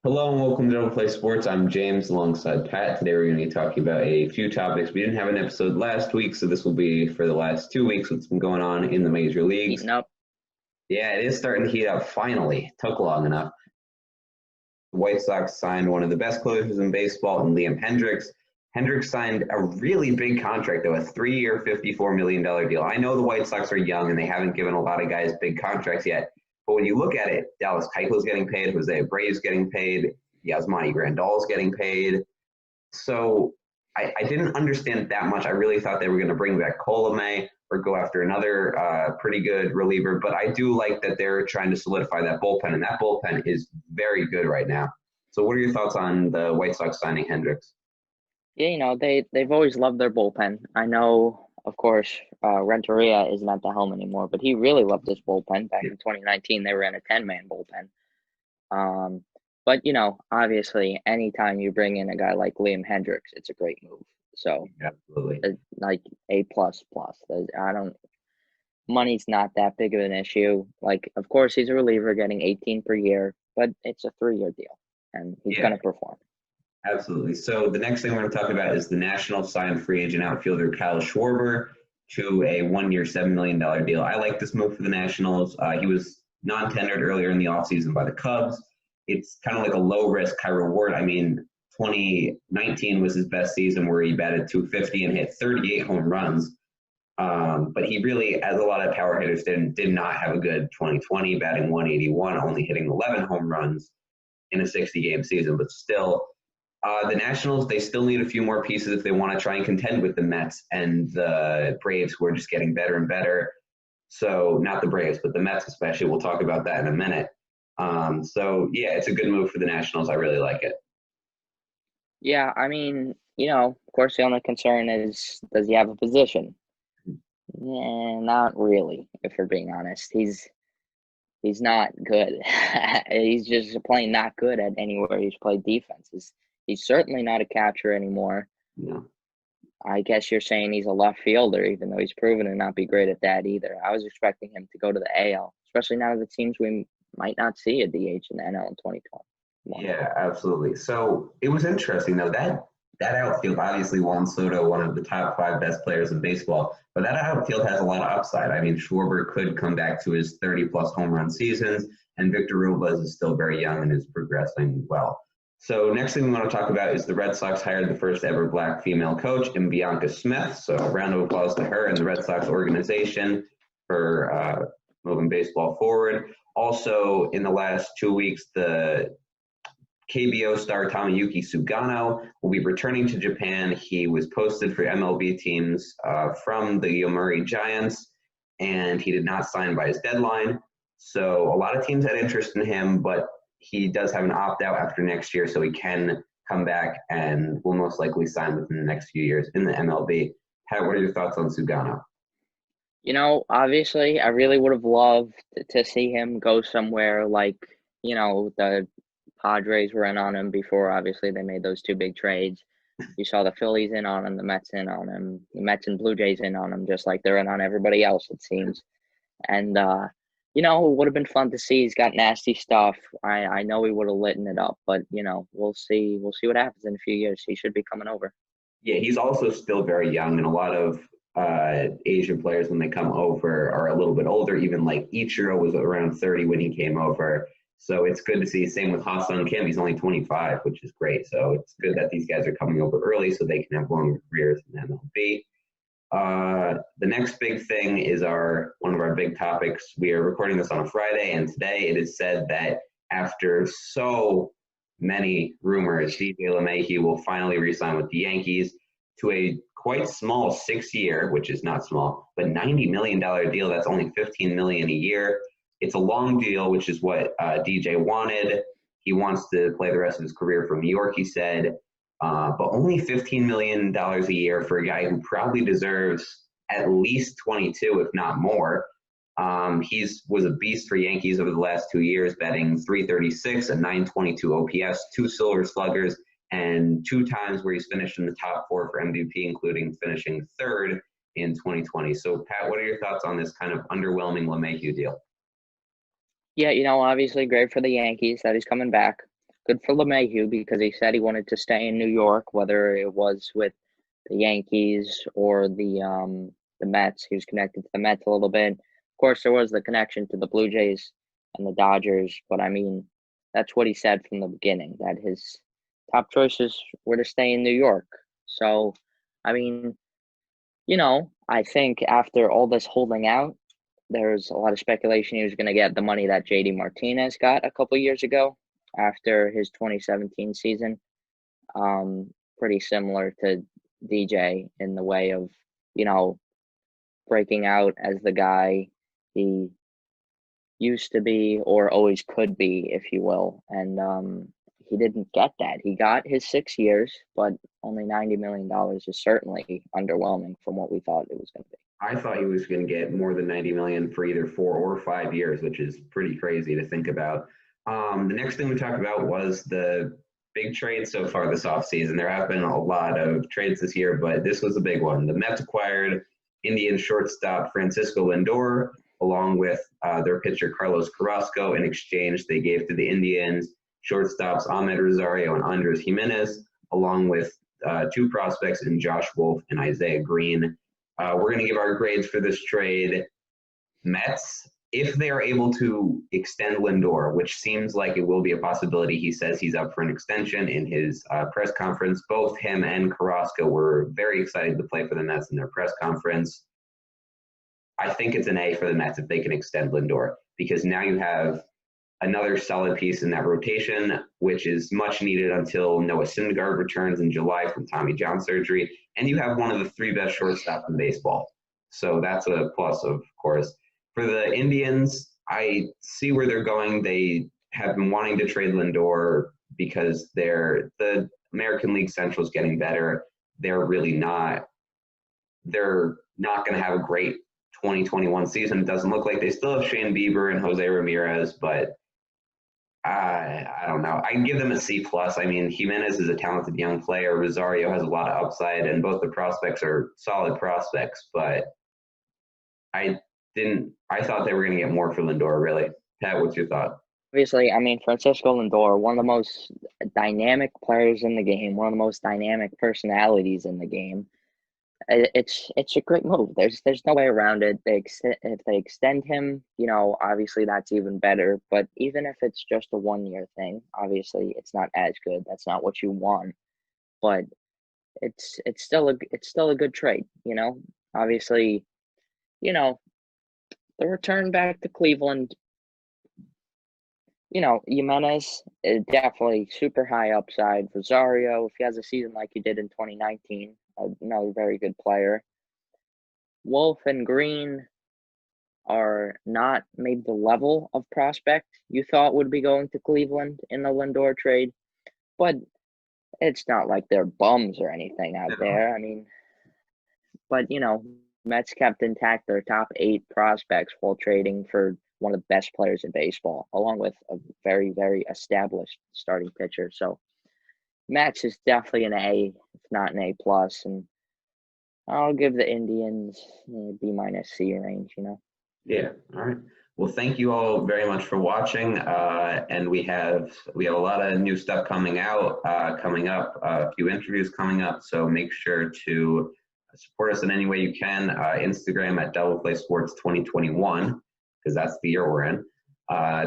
Hello and welcome to Don't Play Sports. I'm James alongside Pat. Today we're going to be talking about a few topics. We didn't have an episode last week, so this will be for the last 2 weeks what's been going on in the major leagues. Heating up. Yeah, it is starting to heat up finally. Took long enough. The White Sox signed one of the best closers in baseball in Liam Hendriks. Hendriks signed a really big contract, though, a 3-year, $54 million deal. I know the White Sox are young and they haven't given a lot of guys big contracts yet. But when you look at it, Dallas Keuchel's getting paid, Jose Abreu's getting paid, Yasmani Grandal's getting paid. So I didn't understand it that much. I really thought they were going to bring back Colomé or go after another pretty good reliever. But I do like that they're trying to solidify that bullpen, and that bullpen is very good right now. So what are your thoughts on the White Sox signing Hendriks? Yeah, they've always loved their bullpen. I know, of course, Renteria isn't at the helm anymore, but he really loved his bullpen. Back in 2019, they were in a 10-man bullpen. But obviously, anytime you bring in a guy like Liam Hendriks, it's a great move. So, Absolutely. like A plus plus. Money's not that big of an issue. Like, of course, he's a reliever getting 18 per year, but it's a 3-year deal, and he's going to perform. Absolutely. So the next thing we're going to talk about is the Nationals signed free agent outfielder Kyle Schwarber to a 1-year, $7 million deal. I like this move for the Nationals. He was non-tendered earlier in the offseason by the Cubs. It's kind of like a low-risk, high-reward. I mean, 2019 was his best season where he batted .250 and hit 38 home runs. But he really, as a lot of power hitters did not have a good 2020, batting .181, only hitting 11 home runs in a 60-game season. But still, the Nationals, they still need a few more pieces if they want to try and contend with the Mets and the Braves, who are just getting better and better. So not the Braves, but the Mets especially. We'll talk about that in a minute. Yeah, it's a good move for the Nationals. I really like it. Yeah, I mean, of course, the only concern is, does he have a position? Not really, if we're being honest. He's not good. He's just plain not good at anywhere he's played defense. He's certainly not a catcher anymore. No. I guess you're saying he's a left fielder, even though he's proven to not be great at that either. I was expecting him to go to the AL, especially now that it seems we might not see a DH in the NL in 2020. Yeah, absolutely. So it was interesting, though, that outfield, obviously Juan Soto, one of the top 5 best players in baseball, but that outfield has a lot of upside. I mean, Schwarber could come back to his 30-plus home run seasons, and Victor Robles is still very young and is progressing well. So next thing we want to talk about is the Red Sox hired the first ever Black female coach in Bianca Smith. So a round of applause to her and the Red Sox organization for moving baseball forward. Also, in the last 2 weeks, the KBO star Tomoyuki Sugano will be returning to Japan. He was posted for MLB teams from the Yomiuri Giants, and he did not sign by his deadline. So a lot of teams had interest in him, but he does have an opt-out after next year, so he can come back and will most likely sign within the next few years in the MLB. Pat, what are your thoughts on Sugano? Obviously, I really would have loved to see him go somewhere like, the Padres were in on him before. Obviously, they made those 2 big trades. You saw the Phillies in on him, the Mets in on him, the Mets and Blue Jays in on him, just like they're in on everybody else, it seems. And, it would have been fun to see. He's got nasty stuff. I know he would have lit it up, but, we'll see. We'll see what happens in a few years. He should be coming over. Yeah, he's also still very young, and a lot of Asian players, when they come over, are a little bit older. Even like Ichiro was around 30 when he came over. So it's good to see. Same with Ha-Seong Kim. He's only 25, which is great. So it's good that these guys are coming over early so they can have longer careers in MLB. The next big thing is one of our big topics. We are recording this on a Friday, and today it is said that after so many rumors, DJ LeMahieu will finally re-sign with the Yankees to a quite small 6-year, which is not small, but $90 million deal. That's only $15 million a year. It's a long deal, which is what DJ wanted. He wants to play the rest of his career for New York, he said. But only $15 million a year for a guy who probably deserves at least 22, if not more. He was a beast for Yankees over the last 2 years, batting .336, a .922 OPS, 2 Silver Sluggers, and 2 times where he's finished in the top 4 for MVP, including finishing 3rd in 2020. So, Pat, what are your thoughts on this kind of underwhelming LeMahieu deal? Yeah, obviously great for the Yankees that he's coming back. good for LeMahieu because he said he wanted to stay in New York, whether it was with the Yankees or the Mets. He was connected to the Mets a little bit. Of course, there was the connection to the Blue Jays and the Dodgers, but I mean, that's what he said from the beginning, that his top choices were to stay in New York. So, I mean, I think after all this holding out, there's a lot of speculation he was going to get the money that JD Martinez got a couple years ago after his 2017 season. Pretty similar to DJ in the way of, breaking out as the guy he used to be or always could be, if you will. And he didn't get that. He got his 6 years, but only $90 million is certainly underwhelming from what we thought it was going to be. I thought he was going to get more than 90 million for either 4 or 5 years, which is pretty crazy to think about. The next thing we talked about was the big trade so far this offseason. There have been a lot of trades this year, but this was a big one. The Mets acquired Indian shortstop Francisco Lindor, along with their pitcher Carlos Carrasco. In exchange, they gave to the Indians shortstops Ahmed Rosario and Andres Jimenez, along with 2 prospects in Josh Wolf and Isaiah Green. We're going to give our grades for this trade. Mets, if they are able to extend Lindor, which seems like it will be a possibility, he says he's up for an extension in his press conference. Both him and Carrasco were very excited to play for the Mets in their press conference. I think it's an A for the Mets if they can extend Lindor, because now you have another solid piece in that rotation, which is much needed until Noah Syndergaard returns in July from Tommy John surgery. And you have one of the 3 best shortstops in baseball. So that's a plus, of course. For the Indians, I see where they're going. They have been wanting to trade Lindor because the American League Central is getting better. They're not going to have a great 2021 season. It doesn't look like they still have Shane Bieber and Jose Ramirez, but I don't know. I can give them a C+. I mean, Jimenez is a talented young player. Rosario has a lot of upside, and both the prospects are solid prospects, but I thought they were going to get more for Lindor, really. Pat, what's your thought? Obviously, I mean, Francisco Lindor, one of the most dynamic players in the game, one of the most dynamic personalities in the game. It's a great move. There's no way around it. If they extend him, obviously that's even better. But even if it's just a 1-year thing, obviously it's not as good. That's not what you want. But it's still a good trade. Obviously, the return back to Cleveland. Jimenez is definitely super high upside. Rosario, if he has a season like he did in 2019. Another very good player. Wolf and Green are not maybe the level of prospect you thought would be going to Cleveland in the Lindor trade, but it's not like they're bums or anything out there. I mean, but Mets kept intact their top 8 prospects while trading for one of the best players in baseball, along with a very, very established starting pitcher. So Mets is definitely an A, if not an A+, and I'll give the Indians B- C range, Yeah. All right. Well, thank you all very much for watching. And we have a lot of new stuff coming up, a few interviews coming up. So make sure to support us in any way you can. Instagram at Double Play Sports 2021, because that's the year we're in.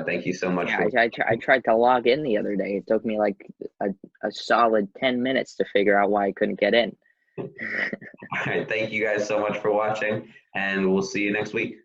Thank you so much. Yeah, I tried to log in the other day. It took me like a solid 10 minutes to figure out why I couldn't get in. All right. Thank you guys so much for watching, and we'll see you next week.